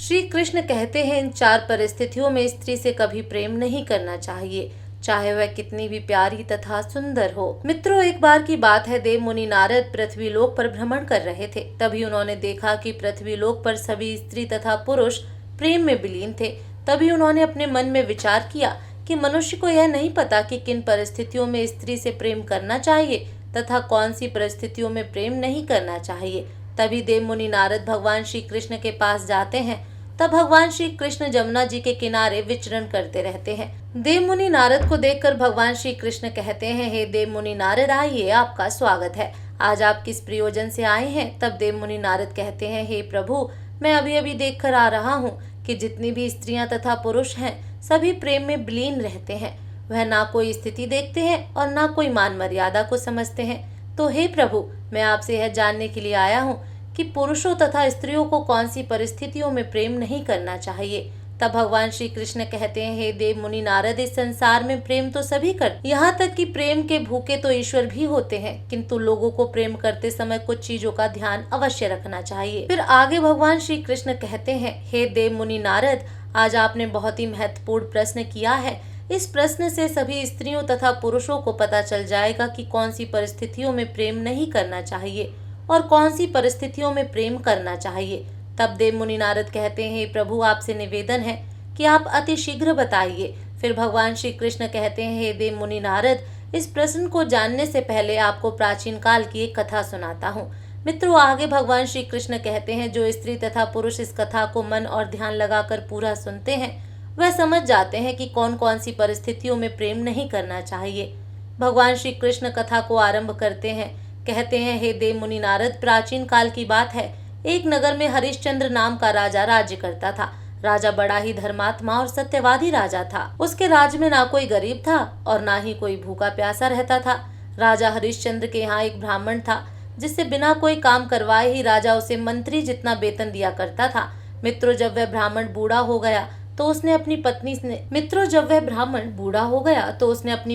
श्री कृष्ण कहते हैं इन 4 परिस्थितियों में स्त्री से कभी प्रेम नहीं करना चाहिए, चाहे वह कितनी भी प्यारी तथा सुंदर हो। मित्रों, एक बार की बात है, देव मुनि नारद पृथ्वी लोक पर भ्रमण कर रहे थे। तभी उन्होंने देखा कि पृथ्वी लोक पर सभी स्त्री तथा पुरुष प्रेम में विलीन थे। तभी उन्होंने अपने मन में विचार किया कि मनुष्य को यह नहीं पता कि किन परिस्थितियों में स्त्री से प्रेम करना चाहिए तथा कौन सी परिस्थितियों में प्रेम नहीं करना चाहिए। तभी देव मुनि नारद भगवान श्री कृष्ण के पास जाते हैं। तब भगवान श्री कृष्ण जमुना जी के किनारे विचरण करते रहते हैं। देव मुनि नारद को देखकर भगवान श्री कृष्ण कहते हैं, हे देव मुनि नारद, आइए, आपका स्वागत है। आज आप किस प्रयोजन से आए हैं? तब देव मुनि नारद कहते हैं, हे प्रभु, मैं अभी अभी देख कर आ रहा हूँ कि जितनी भी स्त्रियां तथा पुरुष हैं सभी प्रेम में विलीन रहते हैं। वह ना कोई स्थिति देखते हैं और ना कोई मान मर्यादा को समझते हैं। तो हे प्रभु, मैं आपसे यह जानने के लिए आया हूँ कि पुरुषों तथा स्त्रियों को कौन सी परिस्थितियों में प्रेम नहीं करना चाहिए। तब भगवान श्री कृष्ण कहते हैं, हे देव मुनि नारद, इस संसार में प्रेम तो सभी करते, यहाँ तक कि प्रेम के भूखे तो ईश्वर भी होते हैं, किंतु लोगों को प्रेम करते समय कुछ चीजों का ध्यान अवश्य रखना चाहिए। फिर आगे भगवान श्री कृष्ण कहते हैं, हे देव मुनि नारद, आज आपने बहुत ही महत्वपूर्ण प्रश्न किया है। इस प्रश्न से सभी स्त्रियों तथा पुरुषों को पता चल जाएगा कि कौन सी परिस्थितियों में प्रेम नहीं करना चाहिए और कौन सी परिस्थितियों में प्रेम करना चाहिए। तब देव मुनि नारद कहते हैं, प्रभु, आपसे निवेदन है कि आप अति शीघ्र बताइए। फिर भगवान श्री कृष्ण कहते हैं, हे देव मुनि नारद, इस प्रश्न को जानने से पहले आपको प्राचीन काल की एक कथा सुनाता हूँ। मित्रों, आगे भगवान श्री कृष्ण कहते हैं, जो स्त्री तथा पुरुष इस कथा को मन और ध्यान लगाकर पूरा सुनते हैं वह समझ जाते हैं कि कौन कौन सी परिस्थितियों में प्रेम नहीं करना चाहिए। भगवान श्री कृष्ण कथा को आरंभ करते हैं। कहते हैं, हे देव मुनि नारद, प्राचीन काल की बात है। एक नगर में हरिश्चंद्र नाम का राजा राज्य करता था। राजा बड़ा ही धर्मात्मा और सत्यवादी राजा था। उसके राज्य में ना कोई गरीब था और ना ही कोई भूखा प्यासा रहता था। राजा हरिश्चंद्र के यहाँ एक ब्राह्मण था, जिससे बिना कोई काम करवाए ही राजा उसे मंत्री जितना वेतन दिया करता था। मित्रों, जब वह ब्राह्मण बूढ़ा हो गया तो उसने अपनी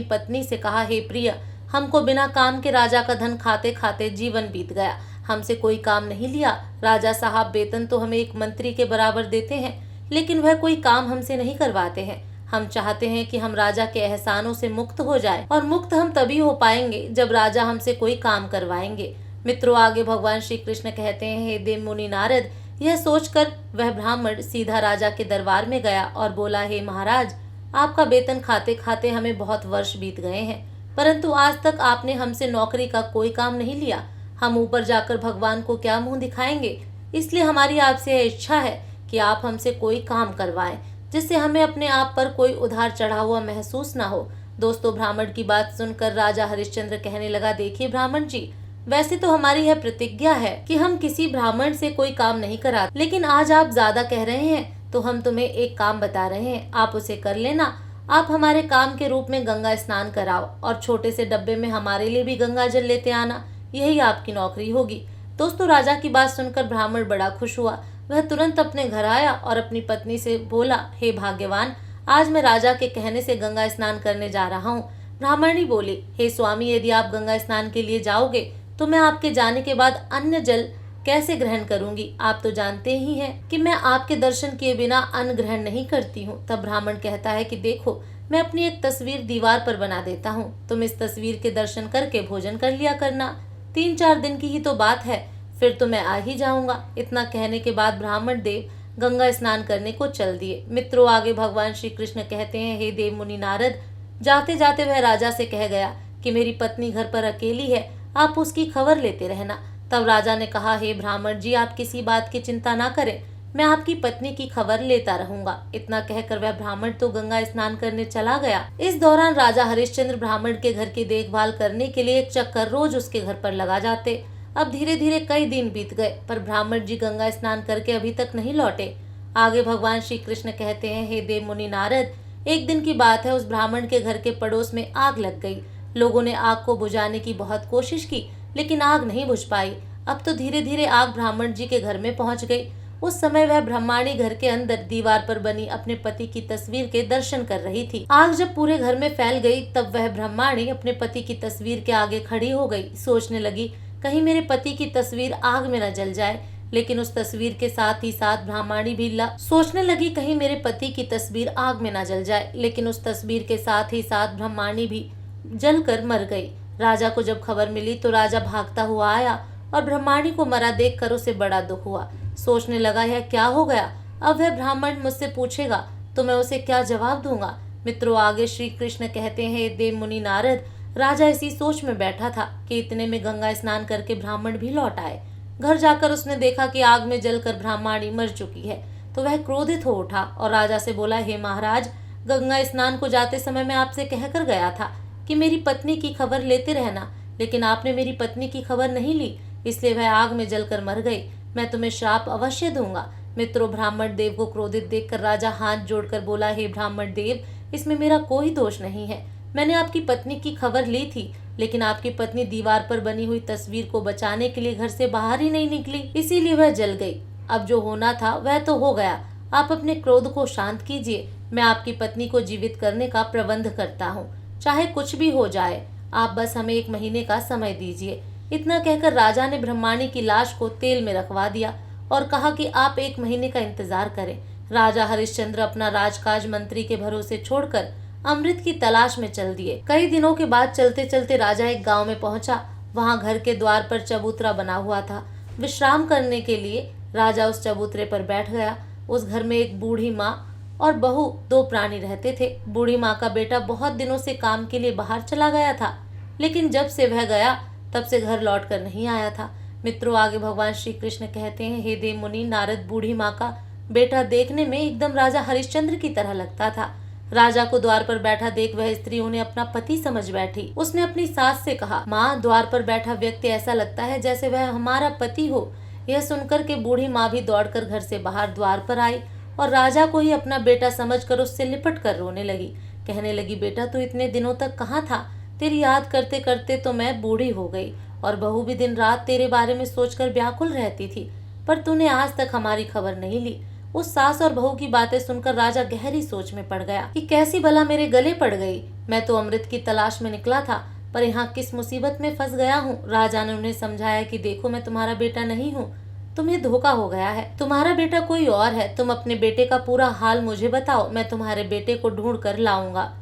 पत्नी से कहा, हे प्रिय, हमको बिना काम के राजा का धन खाते खाते जीवन बीत गया। हमसे कोई काम नहीं लिया। राजा साहब वेतन तो हमें एक मंत्री के बराबर देते हैं, लेकिन वह कोई काम हमसे नहीं करवाते हैं। हम चाहते हैं कि हम राजा के एहसानों से मुक्त हो जाएं, और मुक्त हम तभी हो पाएंगे जब राजा हमसे कोई काम करवाएंगे। मित्रों, आगे भगवान श्री कृष्ण कहते हैं, हे देव मुनि नारद, यह सोचकर वह ब्राह्मण सीधा राजा के दरबार में गया और बोला, हे महाराज, आपका वेतन खाते खाते हमें बहुत वर्ष बीत गए हैं, परंतु आज तक आपने हमसे नौकरी का कोई काम नहीं लिया। हम ऊपर जाकर भगवान को क्या मुंह दिखाएंगे? इसलिए हमारी आपसे यह इच्छा है कि आप हमसे कोई काम करवाएं, जिससे हमें अपने आप पर कोई उधार चढ़ा हुआ महसूस ना हो। दोस्तों, ब्राह्मण की बात सुनकर राजा हरिश्चंद्र कहने लगा, देखिए ब्राह्मण जी, वैसे तो हमारी यह प्रतिज्ञा है कि हम किसी ब्राह्मण से कोई काम नहीं कराते, लेकिन आज आप ज्यादा कह रहे हैं तो हम तुम्हें एक काम बता रहे हैं, आप उसे कर लेना। आप हमारे काम के रूप में गंगा स्नान कराओ और छोटे से डब्बे में हमारे लिए भी गंगा जल लेते आना, यही आपकी नौकरी होगी। दोस्तों, राजा की बात सुनकर ब्राह्मण बड़ा खुश हुआ। वह तुरंत अपने घर आया और अपनी पत्नी से बोला, हे भाग्यवान, आज मैं राजा के कहने से गंगा स्नान करने जा रहा हूँ। ब्राह्मणी बोली, हे स्वामी, यदि आप गंगा स्नान के लिए जाओगे तो मैं आपके जाने के बाद अन्न जल कैसे ग्रहण करूंगी? आप तो जानते ही हैं कि मैं आपके दर्शन किए बिना अन्न ग्रहण नहीं करती हूँ। तब ब्राह्मण कहता है कि देखो, मैं अपनी एक तस्वीर दीवार पर बना देता हूँ, तुम इस तस्वीर के दर्शन करके भोजन कर लिया करना। 3-4 दिन की ही तो बात है, फिर तो मैं आ ही जाऊंगा। इतना कहने के बाद ब्राह्मण देव गंगा स्नान करने को चल दिए। मित्रों, आगे भगवान श्री कृष्ण कहते हैं, हे देव मुनि नारद, जाते जाते वह राजा से कह गया कि मेरी पत्नी घर पर अकेली है, आप उसकी खबर लेते रहना। तब राजा ने कहा, हे ब्राह्मण जी, आप किसी बात की चिंता ना करें, मैं आपकी पत्नी की खबर लेता रहूंगा। इतना कहकर वह ब्राह्मण तो गंगा स्नान करने चला गया। इस दौरान राजा हरिश्चंद्र ब्राह्मण के घर की देखभाल करने के लिए एक चक्कर रोज उसके घर पर लगा जाते। अब धीरे धीरे कई दिन बीत गए, पर ब्राह्मण जी गंगा स्नान करके अभी तक नहीं लौटे। आगे भगवान श्री कृष्ण कहते हैं, हे देव मुनि नारद, एक दिन की बात है, उस ब्राह्मण के घर के पड़ोस में आग लग गई। लोगों ने आग को बुझाने की बहुत कोशिश की, लेकिन आग नहीं बुझ पाई। अब तो धीरे धीरे आग ब्राह्मण जी के घर में पहुंच गई। उस समय वह ब्रह्माणी घर के अंदर दीवार पर बनी अपने पति की तस्वीर के दर्शन कर रही थी। आग जब पूरे घर में फैल गई, तब वह ब्रह्माणी अपने पति की तस्वीर के आगे खड़ी हो गई। सोचने लगी, कहीं मेरे पति की तस्वीर आग में न जल जाए। लेकिन उस तस्वीर के साथ ही साथ ब्राह्मणी भी सोचने लगी कहीं मेरे पति की तस्वीर आग में न जल जाए। लेकिन उस तस्वीर के साथ ही साथ ब्राह्मणी भी जलकर मर गई। राजा को जब खबर मिली तो राजा भागता हुआ आया और ब्राह्मणी को मरा देखकर उसे बड़ा दुख हुआ। सोचने लगा यह क्या हो गया, अब वह ब्राह्मण मुझसे पूछेगा तो मैं उसे क्या जवाब दूंगा। मित्रों, आगे श्री कृष्ण कहते हैं, देव मुनि नारद, राजा इसी सोच में बैठा था कि इतने में गंगा स्नान करके ब्राह्मण भी लौट आए। घर जाकर उसने देखा कि आग में जलकर ब्राह्मणी मर चुकी है तो वह क्रोधित हो उठा और राजा से बोला, हे महाराज, गंगा स्नान को जाते समय मैं आपसे कहकर गया था कि मेरी पत्नी की खबर लेते रहना, लेकिन आपने मेरी पत्नी की खबर नहीं ली, इसलिए वह आग में जलकर मर गई। मैं तुम्हें श्राप अवश्य दूंगा। मित्रों, ब्राह्मण देव को क्रोधित देखकर राजा हाथ जोड़कर बोला, हे ब्राह्मण देव, इसमें मेरा कोई दोष नहीं है। मैंने आपकी पत्नी की खबर ली थी, लेकिन आपकी पत्नी दीवार पर बनी हुई तस्वीर को बचाने के लिए घर से बाहर ही नहीं निकली, इसीलिए वह जल गई। अब जो होना था वह तो हो गया, आप अपने क्रोध को शांत कीजिए। मैं आपकी पत्नी को जीवित करने का प्रबंध करता हूँ, चाहे कुछ भी हो जाए, आप बस हमें 1 महीने का समय दीजिए। इतना कहकर राजा ने ब्रह्माणी की लाश को तेल में रखवा दिया और कहा कि आप 1 महीने का इंतजार करें। राजा हरिश्चंद्र अपना राजकाज मंत्री के भरोसे छोड़कर अमृत की तलाश में चल दिए। कई दिनों के बाद चलते चलते राजा एक गांव में पहुंचा। वहां घर के द्वार पर चबूतरा बना हुआ था। विश्राम करने के लिए राजा उस चबूतरे पर बैठ गया। उस घर में एक बूढ़ी माँ और बहू 2 प्राणी रहते थे। बूढ़ी माँ का बेटा बहुत दिनों से काम के लिए बाहर चला गया था, लेकिन जब से वह गया तब से घर लौट कर नहीं आया था। मित्रों, आगे भगवान श्री कृष्ण कहते हैं, हे देव मुनि नारद, बूढ़ी माँ का बेटा देखने में एकदम राजा हरिश्चंद्र की तरह लगता था। राजा को द्वार पर बैठा देख वह स्त्री उन्हें अपना पति समझ बैठी। उसने अपनी सास से कहा, माँ, द्वार पर बैठा व्यक्ति ऐसा लगता है जैसे वह हमारा पति हो। यह सुनकर के बूढ़ी माँ भी दौड़कर घर से बाहर द्वार पर आई और राजा को ही अपना बेटा समझकर उससे लिपट कर रोने लगी। कहने लगी, बेटा, तू इतने दिनों तक कहाँ था? तेरी याद करते करते तो मैं बूढ़ी हो गई और बहू भी दिन रात तेरे बारे में सोचकर व्याकुल रहती थी, पर तूने आज तक हमारी खबर नहीं ली। उस सास और बहू की बातें सुनकर राजा गहरी सोच में पड़ गया कि कैसी भला मेरे गले पड़ गई। मैं तो अमृत की तलाश में निकला था, पर यहाँ किस मुसीबत में फंस गया हूँ। राजा ने उन्हें समझाया कि देखो, मैं तुम्हारा बेटा नहीं हूँ, तुम्हें धोखा हो गया है, तुम्हारा बेटा कोई और है। तुम अपने बेटे का पूरा हाल मुझे बताओ, मैं तुम्हारे बेटे को ढूंढ कर लाऊंगा।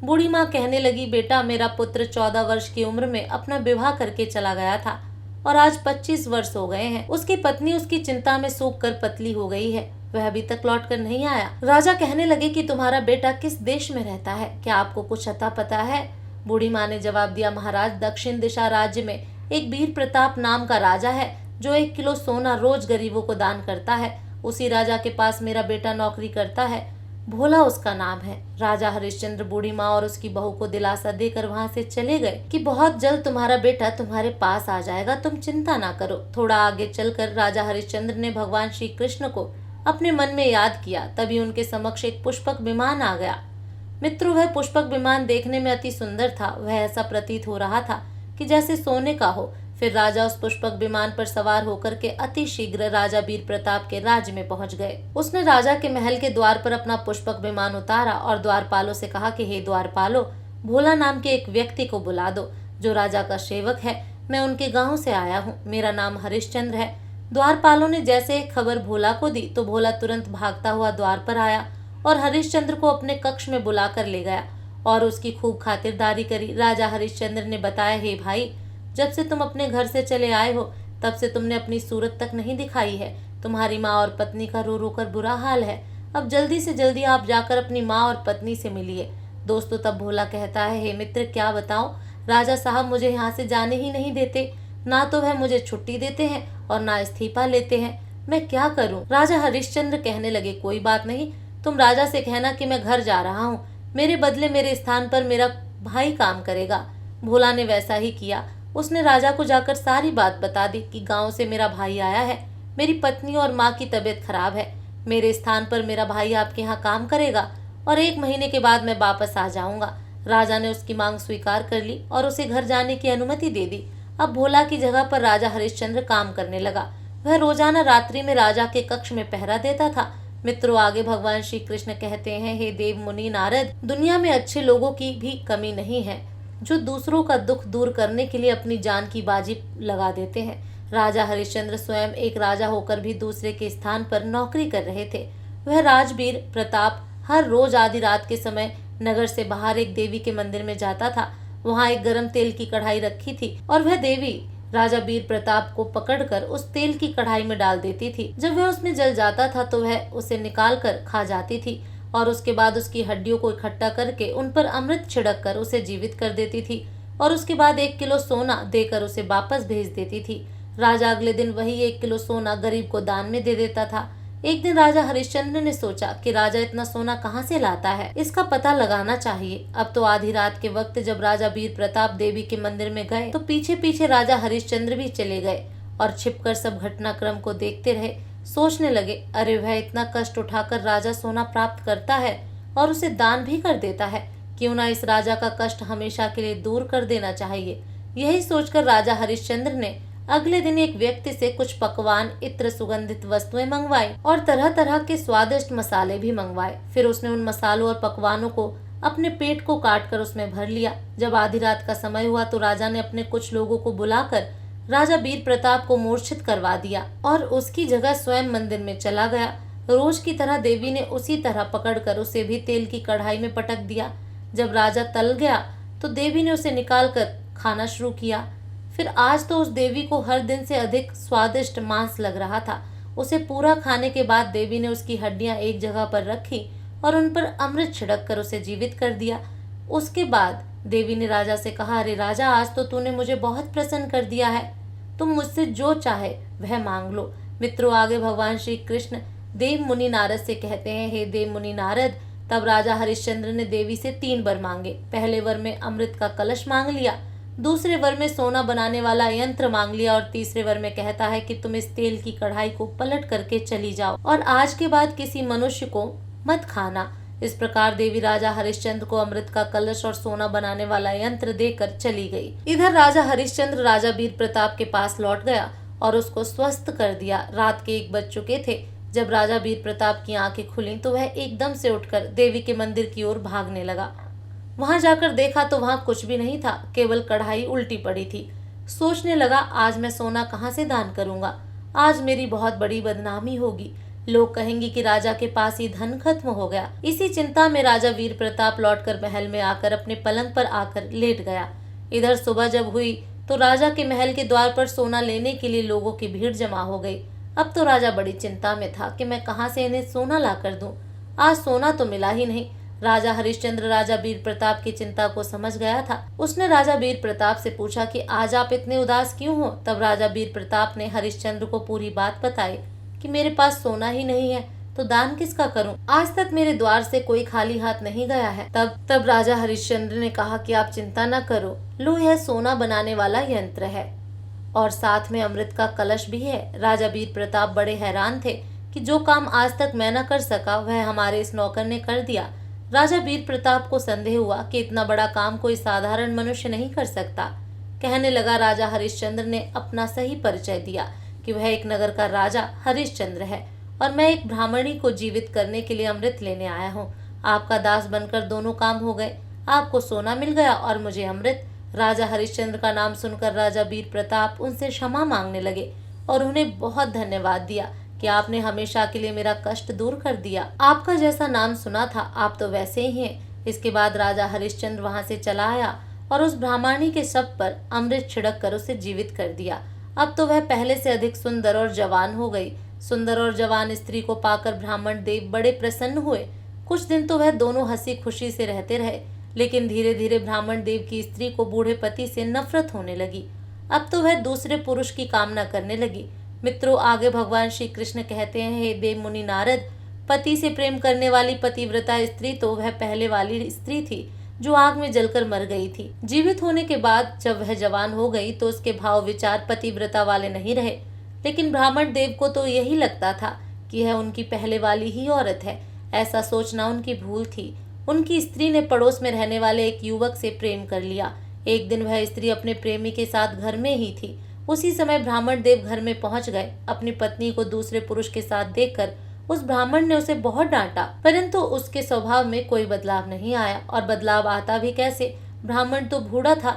बूढ़ी माँ कहने लगी, बेटा, मेरा पुत्र 14 वर्ष की उम्र में अपना विवाह करके चला गया था और आज 25 वर्ष हो गए हैं। उसकी पत्नी उसकी चिंता में सूख कर पतली हो गई है, वह अभी तक लौट कर नहीं आया। राजा कहने लगे कि तुम्हारा बेटा किस देश में रहता है, क्या आपको कुछ अता पता है? बूढ़ी माँ ने जवाब दिया, महाराज, दक्षिण दिशा राज्य में एक वीर प्रताप नाम का राजा है जो 1 किलो सोना रोज गरीबों को दान करता है। उसी राजा के पास मेरा बेटा नौकरी करता है, भोला उसका नाम है। राजा हरिश्चंद्र बूढ़ी माँ और उसकी बहू को दिलासा देकर वहाँ से चले गए कि बहुत जल्द तुम्हारा बेटा तुम्हारे पास आ जाएगा, तुम चिंता ना करो। थोड़ा आगे चलकर राजा हरिश्चंद्र ने भगवान श्री कृष्ण को अपने मन में याद किया। तभी उनके समक्ष एक पुष्पक विमान आ गया। मित्रों, वह पुष्पक विमान देखने में अति सुंदर था। वह ऐसा प्रतीत हो रहा था कि जैसे सोने का हो। फिर राजा उस पुष्पक विमान पर सवार होकर के अति शीघ्र राजा वीर प्रताप के राज्य में पहुंच गए। उसने राजा के महल के द्वार पर अपना पुष्पक विमान उतारा और द्वारपालों से कहा कि हे द्वारपालों, भोला नाम के एक व्यक्ति को बुला दो जो राजा का सेवक है। मैं उनके गांव से आया हूँ, मेरा नाम हरिश्चंद्र है। द्वारपालों ने जैसे खबर भोला को दी तो भोला तुरंत भागता हुआ द्वार पर आया और हरिश्चंद्र को अपने कक्ष में बुलाकर ले गया और उसकी खूब खातिरदारी करी। राजा हरिश्चंद्र ने बताया, हे भाई, जब से तुम अपने घर से चले आए हो तब से तुमने अपनी सूरत तक नहीं दिखाई है। तुम्हारी माँ और पत्नी का रो रो कर बुरा हाल है। अब जल्दी से जल्दी आप जाकर अपनी माँ और पत्नी से मिलिए। दोस्तों, तब भोला कहता है, हे मित्र, क्या बताऊं, राजा साहब मुझे यहाँ से जाने ही नहीं देते। ना तो वह मुझे छुट्टी देते हैं और ना इस्तीफा लेते हैं। मैं क्या करूं? राजा हरिश्चंद्र कहने लगे, कोई बात नहीं, तुम राजा से कहना कि मैं घर जा रहा हूँ, मेरे बदले मेरे स्थान पर मेरा भाई काम करेगा। भोला ने वैसा ही किया। उसने राजा को जाकर सारी बात बता दी कि गांव से मेरा भाई आया है, मेरी पत्नी और माँ की तबीयत खराब है, मेरे स्थान पर मेरा भाई आपके यहाँ काम करेगा और 1 महीने के बाद मैं वापस आ जाऊंगा। राजा ने उसकी मांग स्वीकार कर ली और उसे घर जाने की अनुमति दे दी। अब भोला की जगह पर राजा हरिश्चंद्र काम करने लगा। वह रोजाना रात्रि में राजा के कक्ष में पहरा देता था। मित्रों, आगे भगवान श्री कृष्ण कहते हैं, हे देव मुनि नारद, दुनिया में अच्छे लोगों की भी कमी नहीं है जो दूसरों का दुख दूर करने के लिए अपनी जान की बाजी लगा देते हैं। राजा हरिश्चंद्र स्वयं एक राजा होकर भी दूसरे के स्थान पर नौकरी कर रहे थे। वह राजवीर प्रताप हर रोज आधी रात के समय नगर से बाहर एक देवी के मंदिर में जाता था। वहाँ एक गरम तेल की कढ़ाई रखी थी और वह देवी राजा वीर प्रताप को पकड़कर उस तेल की कढ़ाई में डाल देती थी। जब वह उसमें जल जाता था तो वह उसे निकाल कर खा जाती थी और उसके बाद उसकी हड्डियों को इकट्ठा करके उन पर अमृत छिड़क कर उसे जीवित कर देती थी और उसके बाद 1 किलो सोना देकर उसे वापस भेज देती थी। राजा अगले दिन वही 1 किलो सोना गरीब को दान में दे देता था। एक दिन राजा हरिश्चंद्र ने सोचा कि राजा इतना सोना कहाँ से लाता है, इसका पता लगाना चाहिए। अब तो आधी रात के वक्त जब राजा वीर प्रताप देवी के मंदिर में गए तो पीछे पीछे राजा हरिश्चंद्र भी चले गए और छिपकर सब घटनाक्रम को देखते रहे। सोचने लगे, अरे वह इतना कष्ट उठाकर राजा सोना प्राप्त करता है और उसे दान भी कर देता है, क्यों ना इस राजा का कष्ट हमेशा के लिए दूर कर देना चाहिए। यही सोचकर राजा हरिश्चंद्र ने अगले दिन एक व्यक्ति से कुछ पकवान, इत्र, सुगंधित वस्तुएं मंगवाई और तरह तरह के स्वादिष्ट मसाले भी मंगवाए। फिर उसने उन मसालों और पकवानों को अपने पेट को काट कर उसमें भर लिया। जब आधी रात का समय हुआ तो राजा ने अपने कुछ लोगों को बुलाकर राजा वीर प्रताप को मूर्छित करवा दिया और उसकी जगह स्वयं मंदिर में चला गया। रोज की तरह देवी ने उसी तरह पकड़कर उसे भी तेल की कढ़ाई में पटक दिया। जब राजा तल गया तो देवी ने उसे निकालकर खाना शुरू किया। फिर आज तो उस देवी को हर दिन से अधिक स्वादिष्ट मांस लग रहा था। उसे पूरा खाने के बाद देवी ने उसकी हड्डियां एक जगह पर रखी और उन पर अमृत छिड़क कर उसे जीवित कर दिया। उसके बाद देवी ने राजा से कहा, अरे राजा, आज तो तूने मुझे बहुत प्रसन्न कर दिया है, तुम मुझसे जो चाहे वह मांग लो। मित्रों, आगे भगवान श्री कृष्ण देव मुनि नारद से कहते हैं, हे देव मुनि नारद, तब राजा हरिश्चंद्र ने देवी से 3 वर मांगे। पहले वर में अमृत का कलश मांग लिया, दूसरे वर में सोना बनाने वाला यंत्र मांग लिया और तीसरे वर में कहता है कि तुम इस तेल की कढ़ाई को पलट करके चली जाओ और आज के बाद किसी मनुष्य को मत खाना। इस प्रकार देवी राजा हरिश्चंद्र को अमृत का कलश और सोना बनाने वाला यंत्र देकर चली गई। इधर राजा हरिश्चंद्र राजा वीर प्रताप के पास लौट गया और उसको स्वस्थ कर दिया। रात के 1 बज चुके थे। जब राजा वीर प्रताप की आंखें खुली तो वह एकदम से उठकर देवी के मंदिर की ओर भागने लगा। वहां जाकर देखा तो वहां कुछ भी नहीं था, केवल कढ़ाई उल्टी पड़ी थी। सोचने लगा, आज मैं सोना कहाँ से दान करूंगा, आज मेरी बहुत बड़ी बदनामी होगी, लोग कहेंगे कि राजा के पास ही धन खत्म हो गया। इसी चिंता में राजा वीर प्रताप लौटकर महल में आकर अपने पलंग पर आकर लेट गया। इधर सुबह जब हुई तो राजा के महल के द्वार पर सोना लेने के लिए लोगों की भीड़ जमा हो गई। अब तो राजा बड़ी चिंता में था कि मैं कहाँ से इन्हें सोना ला कर दूं। आज सोना तो मिला ही नहीं। राजा हरिश्चंद्र राजा वीर प्रताप की चिंता को समझ गया था। उसने राजा वीर प्रताप से पूछा कि आज आप इतने उदास क्यों हो। तब राजा वीर प्रताप ने हरिश्चंद्र को पूरी बात बताई कि मेरे पास सोना ही नहीं है तो दान किसका करूं, आज तक मेरे द्वार से कोई खाली हाथ नहीं गया है। तब राजा हरिश्चंद्र ने कहा कि आप चिंता न करो, लो यह सोना बनाने वाला यंत्र है और साथ में अमृत का कलश भी है। राजा वीर प्रताप बड़े हैरान थे कि जो काम आज तक मैं न कर सका वह हमारे इस नौकर ने कर दिया। राजा वीर प्रताप को संदेह हुआ कि इतना बड़ा काम कोई साधारण मनुष्य नहीं कर सकता। कहने लगा, राजा हरिश्चंद्र ने अपना सही परिचय दिया कि वह एक नगर का राजा हरिश्चंद्र है और मैं एक ब्राह्मणी को जीवित करने के लिए अमृत लेने आया हूँ। आपका दास बनकर दोनों काम हो गए, आपको सोना मिल गया और मुझे अमृत। राजा हरिश्चंद्र का नाम सुनकर राजा वीर प्रताप उनसे क्षमा मांगने लगे और उन्हें बहुत धन्यवाद दिया कि आपने हमेशा के लिए मेरा कष्ट दूर कर दिया। आपका जैसा नाम सुना था आप तो वैसे ही हैं। इसके बाद राजा हरिश्चंद्र वहां से चला आया और उस ब्राह्मणी के शव पर अमृत छिड़क कर उसे जीवित कर दिया। अब तो वह पहले से अधिक सुंदर और जवान हो गई। सुंदर और जवान स्त्री को पाकर ब्राह्मण देव बड़े प्रसन्न हुए। कुछ दिन तो वह दोनों हंसी खुशी से रहते रहे, लेकिन धीरे धीरे ब्राह्मण देव की स्त्री को बूढ़े पति से नफरत होने लगी। अब तो वह दूसरे पुरुष की कामना करने लगी। मित्रों, आगे भगवान श्री कृष्ण कहते हैं, हे देव मुनि नारद, पति से प्रेम करने वाली पतिव्रता स्त्री तो वह पहले वाली स्त्री थी जो आग में जलकर मर गई थी। जीवित होने के बाद जब वह जवान हो गई तो उसके भाव विचार पतिव्रता वाले नहीं रहे, लेकिन ब्राह्मण देव को तो यही लगता था कि यह उनकी पहले वाली ही औरत है। ऐसा सोचना उनकी भूल थी। उनकी स्त्री ने पड़ोस में रहने वाले एक युवक से प्रेम कर लिया। एक दिन वह स्त्री अपने प्रेमी के साथ घर में ही थी। उसी समय ब्राह्मण देव घर में पहुंच गए। अपनी पत्नी को दूसरे पुरुष के साथ देखकर उस ब्राह्मण ने उसे बहुत डांटा, परंतु उसके स्वभाव में कोई बदलाव नहीं आया। और बदलाव आता भी कैसे, ब्राह्मण तो बूढ़ा था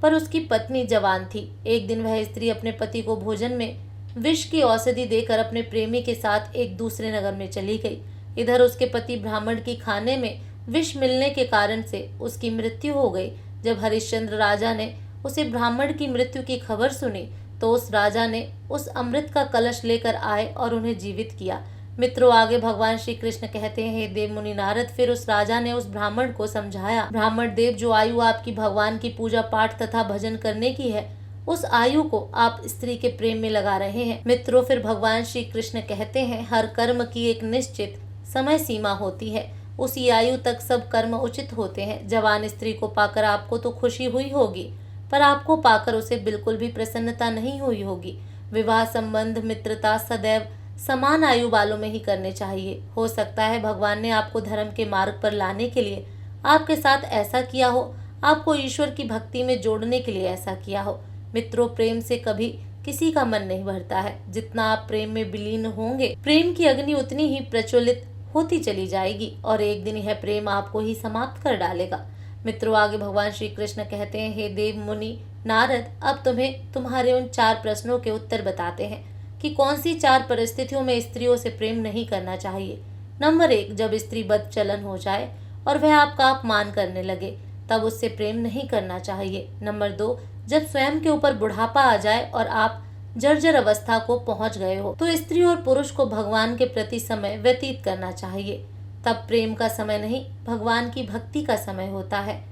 पर उसकी पत्नी जवान थी। एक दिन वह स्त्री अपने पति को भोजन में विष की औषधि देकर अपने प्रेमी के साथ एक दूसरे नगर में चली गई। इधर उसके पति ब्राह्मण की खाने में विष मिलने के कारण से उसकी मृत्यु हो गई। जब हरिश्चंद्र राजा ने उसे ब्राह्मण की मृत्यु की खबर सुनी तो उस राजा ने उस अमृत का कलश लेकर आए और उन्हें जीवित किया। मित्रों, आगे भगवान श्री कृष्ण कहते हैं, हे देव मुनि नारद, फिर उस राजा ने उस ब्राह्मण को समझाया, ब्राह्मण देव, जो आयु आपकी भगवान की पूजा पाठ तथा भजन करने की है, उस आयु को आप स्त्री के प्रेम में लगा रहे हैं। मित्रों, फिर भगवान श्री कृष्ण कहते हैं, हर कर्म की एक निश्चित समय सीमा होती है। उसी आयु तक सब कर्म उचित होते हैं। जवान स्त्री को पाकर आपको तो खुशी हुई होगी, पर आपको पाकर उसे बिल्कुल भी प्रसन्नता नहीं हुई होगी। विवाह संबंध मित्रता सदैव समान आयु वालों में ही करने चाहिए। हो सकता है भगवान ने आपको धर्म के मार्ग पर लाने के लिए आपके साथ ऐसा किया हो, आपको ईश्वर की भक्ति में जोड़ने के लिए ऐसा किया हो। मित्रों, प्रेम से कभी किसी का मन नहीं भरता है। जितना आप प्रेम में विलीन होंगे, प्रेम की अग्नि उतनी ही प्रज्वलित होती चली जाएगी और एक दिन यह प्रेम आपको ही समाप्त कर डालेगा। मित्रों, आगे भगवान श्री कृष्ण कहते हैं, हे देव मुनि नारद, अब तुम्हें तुम्हारे उन 4 प्रश्नों के उत्तर बताते हैं कि कौन सी 4 परिस्थितियों में स्त्रियों से प्रेम नहीं करना चाहिए। नंबर 1, जब स्त्री बदचलन हो जाए और वह आपका अपमान करने लगे, तब उससे प्रेम नहीं करना चाहिए। नंबर 2, जब स्वयं के ऊपर बुढ़ापा आ जाए और आप जर्जर अवस्था को पहुंच गए हो, तो स्त्री और पुरुष को भगवान के प्रति समय व्यतीत करना चाहिए। तब प्रेम का समय नहीं, भगवान की भक्ति का समय होता है,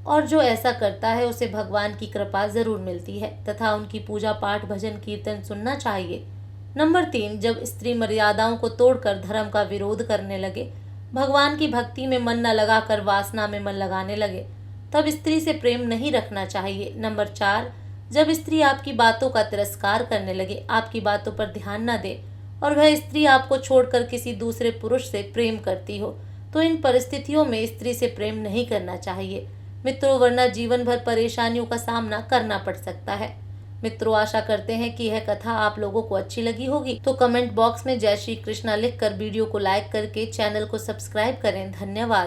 और जो ऐसा करता है उसे भगवान की कृपा जरूर मिलती है तथा उनकी पूजा पाठ भजन कीर्तन सुनना चाहिए। नंबर 3, जब स्त्री मर्यादाओं को तोड़कर धर्म का विरोध करने लगे, भगवान की भक्ति में मन न लगाकर वासना में मन लगाने लगे, तब स्त्री से प्रेम नहीं रखना चाहिए। नंबर 4, जब स्त्री आपकी बातों का तिरस्कार करने लगे, आपकी बातों पर ध्यान न दे और वह स्त्री आपको छोड़कर किसी दूसरे पुरुष से प्रेम करती हो, तो इन परिस्थितियों में स्त्री से प्रेम नहीं करना चाहिए। मित्रों, वरना जीवन भर परेशानियों का सामना करना पड़ सकता है। मित्रों, आशा करते हैं कि यह कथा आप लोगों को अच्छी लगी होगी। तो कमेंट बॉक्स में जय श्री कृष्णा लिखकर वीडियो को लाइक करके चैनल को सब्सक्राइब करें। धन्यवाद।